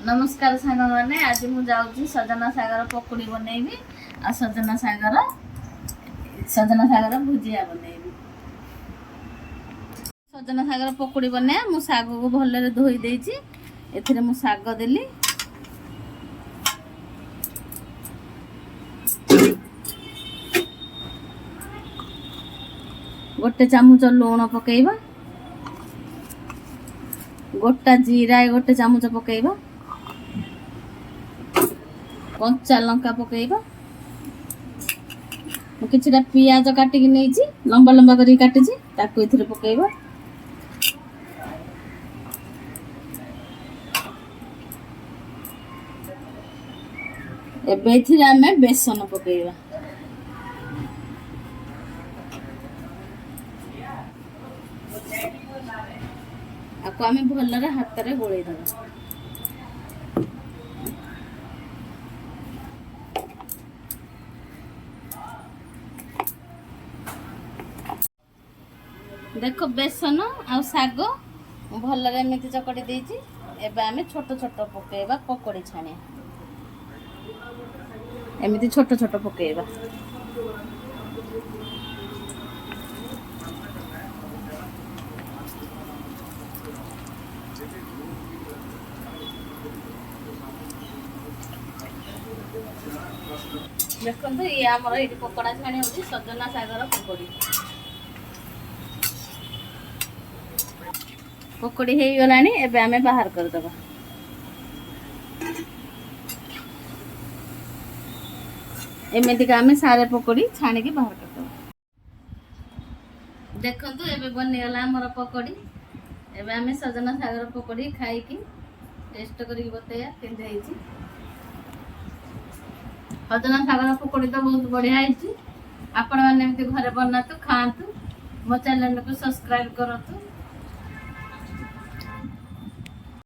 नमस्कार सांग मैंने आज मुझे जाऊँ सजना सागर पकुड़ी बनैबी आ सजना सागर भुजिया बनैबी। सजना सागर पकुड़ी बने मु साग को भलरे धोई देछि एथिरे मु साग देली गोटे चामच लूण पकेइबा गोटा जीरा गोटे चामच पकेइबा कंचा लंका पकेइबा किछटा पियाज काटिकी नेइछि लंबा लंबा करी काटिछि ताकू इथिरे पकेइबा एबे इथिरे आमे बेसन पकेइबा आको आमे भलरे हाथ रे गोळेइ दबा। देखो बेसन आ साग भलरे एमती चकड़ी देछि एबे आमे छोट छोट पकेइबा पकोड़ी छाणी एमती छोट छोट पकेइबा देखो ये आमर ये पकोड़ा छाणी होची सजना सागर पकोड़ी पकोड़ी हो गलानी एबे आमे बाहर कर दबा। एमती का आमे सारे पकोड़ी छाणी के बाहर कर दबा। देखंतु एबे बनि गला हमर पकोड़ी एबे आमे सजना सागर पकोड़ी खाई की टेस्ट करी बतैया केन देइची। सजना सागर पकोड़ी तो बहुत बढ़िया है। आपण मैंने घरे बनातु खातु मो चैनल को सब्सक्राइब करतु।